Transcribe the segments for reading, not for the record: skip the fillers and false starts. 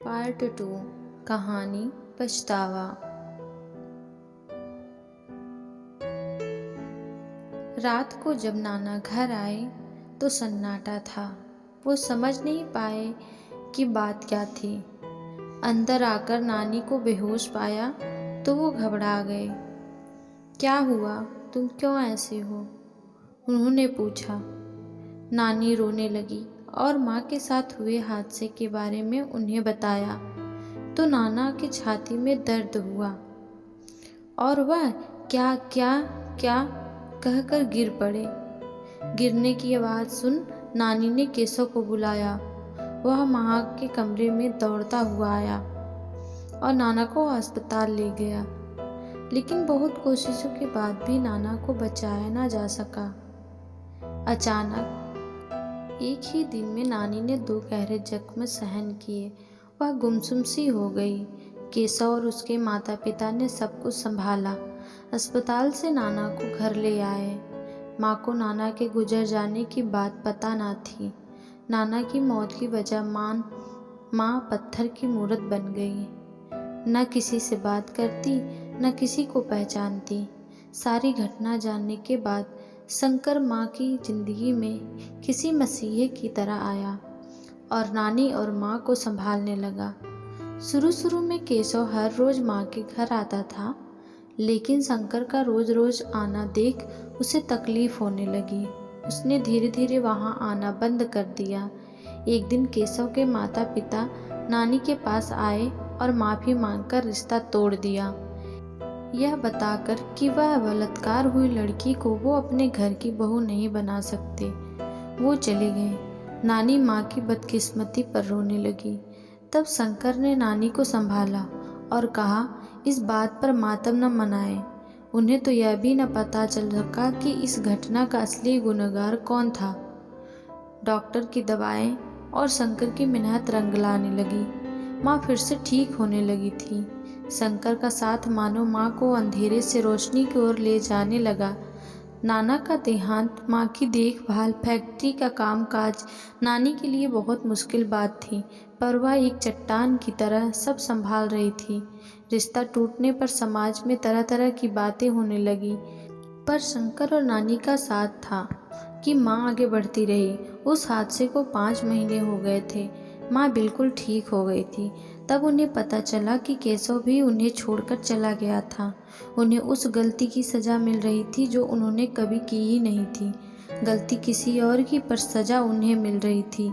Part 2 कहानी पछतावा। रात को जब नाना घर आए तो सन्नाटा था। वो समझ नहीं पाए कि बात क्या थी। अंदर आकर नानी को बेहोश पाया तो वो घबरा गए। क्या हुआ, तुम क्यों ऐसे हो? उन्होंने पूछा। नानी रोने लगी और माँ के साथ हुए हादसे के बारे में उन्हें बताया तो नाना की छाती में दर्द हुआ और वह क्या क्या क्या कहकर गिर पड़े। गिरने की आवाज़ सुन नानी ने केशव को बुलाया। वह माँ के कमरे में दौड़ता हुआ आया और नाना को अस्पताल ले गया, लेकिन बहुत कोशिशों के बाद भी नाना को बचाया ना जा सका। अचानक एक ही दिन में नानी ने 2 गहरे जख्म सहन किए। वह गुमसुम सी हो गई। केशव और उसके माता पिता ने सब कुछ संभाला। अस्पताल से नाना को घर ले आए। माँ को नाना के गुजर जाने की बात पता ना थी। नाना की मौत की वजह माँ पत्थर की मूरत बन गई। न किसी से बात करती, न किसी को पहचानती। सारी घटना जानने के बाद शंकर माँ की जिंदगी में किसी मसीहे की तरह आया और नानी और माँ को संभालने लगा। शुरू में केशव हर रोज माँ के घर आता था, लेकिन शंकर का रोज रोज आना देख उसे तकलीफ होने लगी। उसने धीरे धीरे वहाँ आना बंद कर दिया। एक दिन केशव के माता पिता नानी के पास आए और माफ़ी मांगकर रिश्ता तोड़ दिया, यह बताकर कि वह बलात्कार हुई लड़की को वो अपने घर की बहू नहीं बना सकते। वो चले गए। नानी माँ की बदकिस्मती पर रोने लगी। तब शंकर ने नानी को संभाला और कहा, इस बात पर मातम न मनाएं। उन्हें तो यह भी न पता चल सका कि इस घटना का असली गुनहगार कौन था। डॉक्टर की दवाएं और शंकर की मेहनत रंग लाने लगी। माँ फिर से ठीक होने लगी थी। शंकर का साथ मानो माँ को अंधेरे से रोशनी की ओर ले जाने लगा। नाना का देहांत, माँ की देखभाल, फैक्ट्री का कामकाज नानी के लिए बहुत मुश्किल बात थी, पर वह एक चट्टान की तरह सब संभाल रही थी। रिश्ता टूटने पर समाज में तरह तरह की बातें होने लगी, पर शंकर और नानी का साथ था कि माँ आगे बढ़ती रही। उस हादसे को 5 महीने हो गए थे। माँ बिल्कुल ठीक हो गई थी। तब उन्हें पता चला कि केशव भी उन्हें छोड़कर चला गया था। उन्हें उस गलती की सज़ा मिल रही थी जो उन्होंने कभी की ही नहीं थी। गलती किसी और की, पर सज़ा उन्हें मिल रही थी।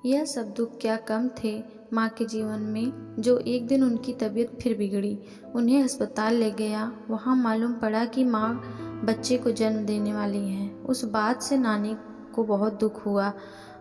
यह सब दुख क्या कम थे माँ के जीवन में, जो एक दिन उनकी तबीयत फिर बिगड़ी। उन्हें अस्पताल ले गया। वहाँ मालूम पड़ा कि माँ बच्चे को जन्म देने वाली हैं। उस बात से नानी को बहुत दुख हुआ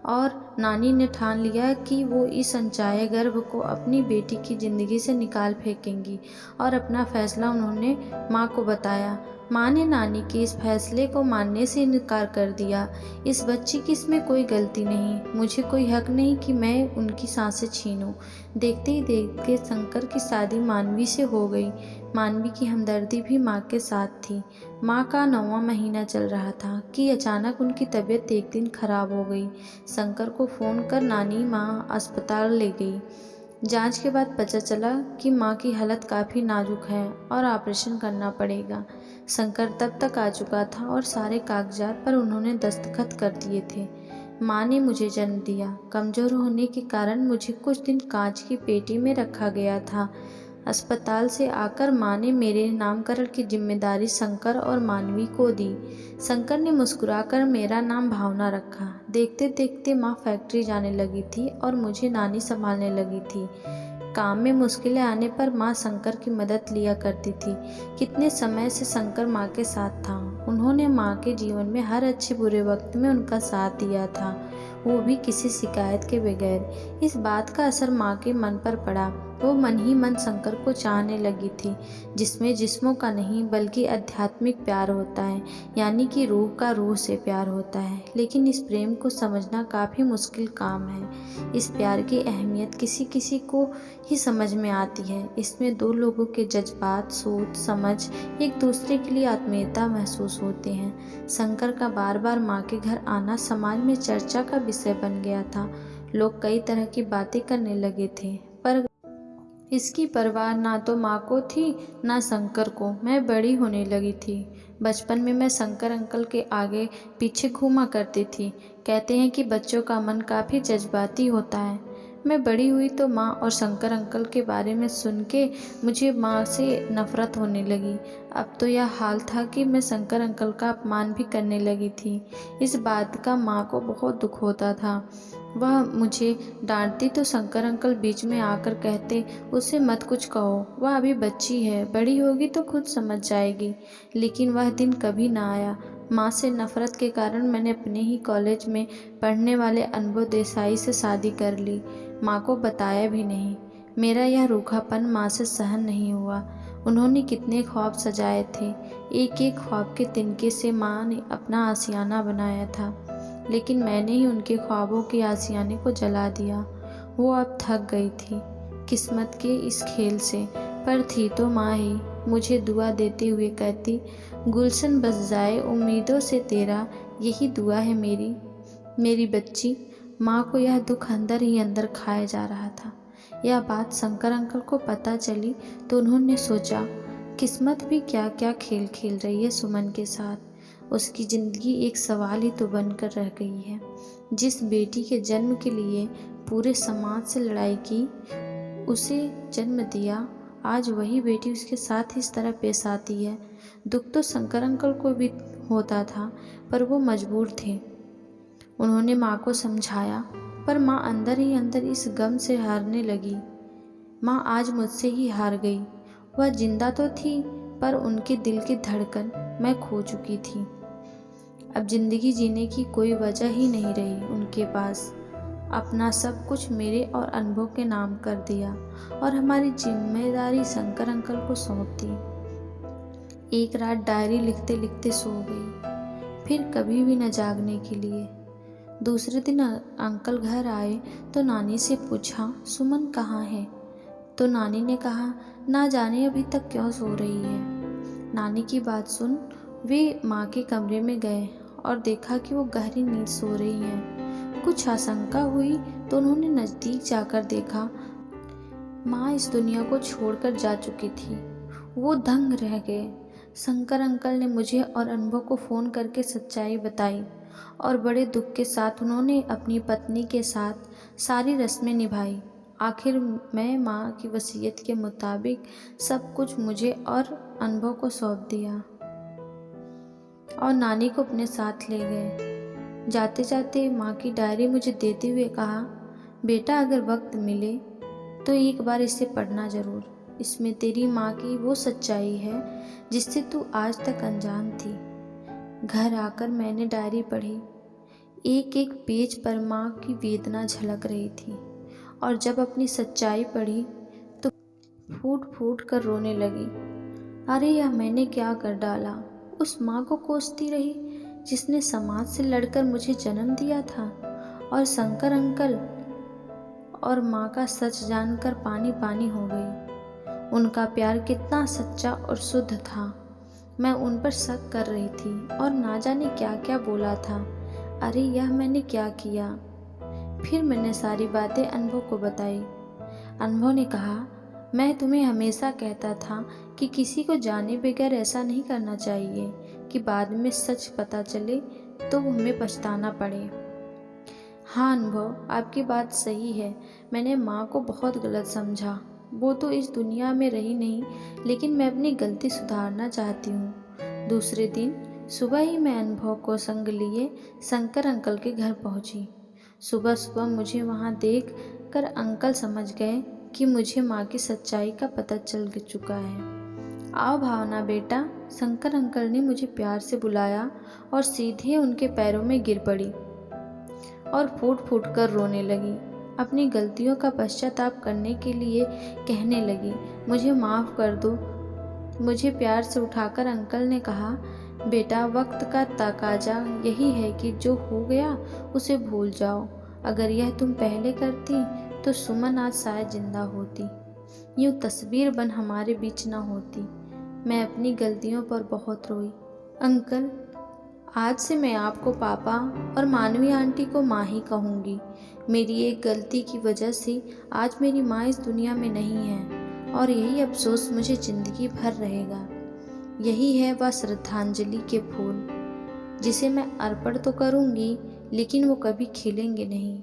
और नानी ने ठान लिया कि वो इस अनचाहे गर्भ को अपनी बेटी की ज़िंदगी से निकाल फेंकेंगी, और अपना फैसला उन्होंने माँ को बताया। माँ ने नानी के इस फैसले को मानने से इनकार कर दिया। इस बच्ची की इसमें कोई गलती नहीं। मुझे कोई हक नहीं कि मैं उनकी सांसें छीनूं। देखते ही देखते शंकर की शादी मानवी से हो गई। मानवी की हमदर्दी भी माँ के साथ थी। माँ का 9वां महीना चल रहा था कि अचानक उनकी तबीयत एक दिन खराब हो गई। शंकर को फ़ोन कर नानी माँ अस्पताल ले गई। जांच के बाद पता चला कि माँ की हालत काफ़ी नाजुक है और ऑपरेशन करना पड़ेगा। शंकर तब तक आ चुका था और सारे कागजात पर उन्होंने दस्तखत कर दिए थे। माँ ने मुझे जन्म दिया। कमज़ोर होने के कारण मुझे कुछ दिन कांच की पेटी में रखा गया था। अस्पताल से आकर माँ ने मेरे नामकरण की जिम्मेदारी शंकर और मानवी को दी। शंकर ने मुस्कुराकर मेरा नाम भावना रखा। देखते देखते माँ फैक्ट्री जाने लगी थी और मुझे नानी संभालने लगी थी। काम में मुश्किलें आने पर माँ शंकर की मदद लिया करती थी। कितने समय से शंकर माँ के साथ था। उन्होंने माँ के जीवन में हर अच्छे बुरे वक्त में उनका साथ दिया था, वो भी किसी शिकायत के बगैर। इस बात का असर माँ के मन पर पड़ा। वो मन ही मन शंकर को चाहने लगी थी, जिसमें जिस्मों का नहीं बल्कि आध्यात्मिक प्यार होता है, यानी कि रूह का रूह से प्यार होता है। लेकिन इस प्रेम को समझना काफ़ी मुश्किल काम है। इस प्यार की अहमियत किसी किसी को ही समझ में आती है। इसमें 2 लोगों के जज्बात, सोच समझ, एक दूसरे के लिए आत्मीयता महसूस होते हैं। शंकर का बार बार माँ के घर आना समाज में चर्चा का विषय बन गया था। लोग कई तरह की बातें करने लगे थे, पर इसकी परवाह ना तो माँ को थी ना शंकर को। मैं बड़ी होने लगी थी। बचपन में मैं शंकर अंकल के आगे पीछे घूमा करती थी। कहते हैं कि बच्चों का मन काफ़ी जज्बाती होता है। मैं बड़ी हुई तो माँ और शंकर अंकल के बारे में सुन के मुझे माँ से नफ़रत होने लगी। अब तो यह हाल था कि मैं शंकर अंकल का अपमान भी करने लगी थी। इस बात का माँ को बहुत दुख होता था। वह मुझे डांटती तो शंकर अंकल बीच में आकर कहते, उसे मत कुछ कहो, वह अभी बच्ची है, बड़ी होगी तो खुद समझ जाएगी। लेकिन वह दिन कभी ना आया। माँ से नफ़रत के कारण मैंने अपने ही कॉलेज में पढ़ने वाले अनुभव देसाई से शादी कर ली। माँ को बताया भी नहीं। मेरा यह रूखापन माँ से सहन नहीं हुआ। उन्होंने कितने ख्वाब सजाए थे। एक एक ख्वाब के तिनके से माँ ने अपना आशियाना बनाया था, लेकिन मैंने ही उनके ख्वाबों के आशियाने को जला दिया। वो अब थक गई थी किस्मत के इस खेल से, पर थी तो माँ ही। मुझे दुआ देते हुए कहती, गुलशन बस जाए उम्मीदों से तेरा, यही दुआ है मेरी बच्ची। माँ को यह दुख अंदर ही अंदर खाया जा रहा था। यह बात शंकर अंकल को पता चली तो उन्होंने सोचा, किस्मत भी क्या क्या खेल खेल रही है सुमन के साथ। उसकी ज़िंदगी एक सवाल ही तो बनकर रह गई है। जिस बेटी के जन्म के लिए पूरे समाज से लड़ाई की, उसे जन्म दिया, आज वही बेटी उसके साथ इस तरह पेश आती है। दुख तो शंकर अंकल को भी होता था, पर वो मजबूर थे। उन्होंने माँ को समझाया, पर माँ अंदर ही अंदर इस गम से हारने लगी। माँ आज मुझसे ही हार गई। वह जिंदा तो थी, पर उनके दिल की धड़कन मैं खो चुकी थी। अब जिंदगी जीने की कोई वजह ही नहीं रही उनके पास। अपना सब कुछ मेरे और अनुभव के नाम कर दिया और हमारी जिम्मेदारी शंकर अंकल को सौंप दी। एक रात डायरी लिखते लिखते सो गई, फिर कभी भी न जागने के लिए। दूसरे दिन अंकल घर आए तो नानी से पूछा, सुमन कहाँ है? तो नानी ने कहा, ना जाने अभी तक क्यों सो रही है। नानी की बात सुन वे माँ के कमरे में गए और देखा कि वो गहरी नींद सो रही हैं। कुछ आशंका हुई तो उन्होंने नज़दीक जाकर देखा। माँ इस दुनिया को छोड़कर जा चुकी थी। वो दंग रह गए। शंकर अंकल ने मुझे और अनुभव को फ़ोन करके सच्चाई बताई और बड़े दुख के साथ उन्होंने अपनी पत्नी के साथ सारी रस्में निभाई। आखिर मैं माँ की वसीयत के मुताबिक सब कुछ मुझे और अनुभव को सौंप दिया और नानी को अपने साथ ले गए। जाते जाते माँ की डायरी मुझे देते हुए कहा, बेटा अगर वक्त मिले तो एक बार इसे पढ़ना ज़रूर। इसमें तेरी माँ की वो सच्चाई है जिससे तू आज तक अनजान थी। घर आकर मैंने डायरी पढ़ी। एक एक पेज पर माँ की वेदना झलक रही थी और जब अपनी सच्चाई पढ़ी तो फूट फूट कर रोने लगी। अरे यह मैंने क्या कर डाला। उस माँ को कोसती रही जिसने समाज से लड़कर मुझे जन्म दिया था, और शंकर अंकल और माँ का सच जानकर पानी पानी हो गई। उनका प्यार कितना सच्चा और शुद्ध था। मैं उन पर शक कर रही थी और ना जाने क्या क्या बोला था। अरे यह मैंने क्या किया। फिर मैंने सारी बातें अनुभव को बताई। अनुभव ने कहा, मैं तुम्हें हमेशा कहता था कि किसी को जाने बगैर ऐसा नहीं करना चाहिए कि बाद में सच पता चले तो हमें पछताना पड़े। हाँ अनुभव, आपकी बात सही है। मैंने माँ को बहुत गलत समझा। वो तो इस दुनिया में रही नहीं, लेकिन मैं अपनी गलती सुधारना चाहती हूँ। दूसरे दिन सुबह ही मैं अनुभव को संग लिए शंकर अंकल के घर पहुँची। सुबह सुबह मुझे वहाँ देख कर अंकल समझ गए कि मुझे माँ की सच्चाई का पता चल चुका है। आओ भावना बेटा, शंकर अंकल ने मुझे प्यार से बुलाया और सीधे उनके पैरों में गिर पड़ी और फूट फूट कर रोने लगी। अपनी गलतियों का पश्चाताप करने के लिए कहने लगी, मुझे माफ़ कर दो। मुझे प्यार से उठाकर अंकल ने कहा, बेटा वक्त का तकाजा यही है कि जो हो गया उसे भूल जाओ। अगर यह तुम पहले करती तो सुमन आज शायद जिंदा होती, यूँ तस्वीर बन हमारे बीच ना होती। मैं अपनी गलतियों पर बहुत रोई। अंकल, आज से मैं आपको पापा और मानवी आंटी को माँ ही कहूँगी। मेरी एक गलती की वजह से आज मेरी माँ इस दुनिया में नहीं है और यही अफसोस मुझे ज़िंदगी भर रहेगा। यही है वह श्रद्धांजलि के फूल जिसे मैं अर्पण तो करूँगी लेकिन वो कभी खिलेंगे नहीं।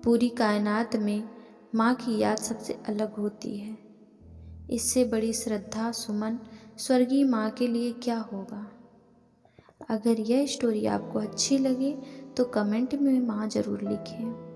पूरी कायनात में माँ की याद सबसे अलग होती है। इससे बड़ी श्रद्धा सुमन स्वर्गीय माँ के लिए क्या होगा। अगर यह स्टोरी आपको अच्छी लगे तो कमेंट में माँ ज़रूर लिखें।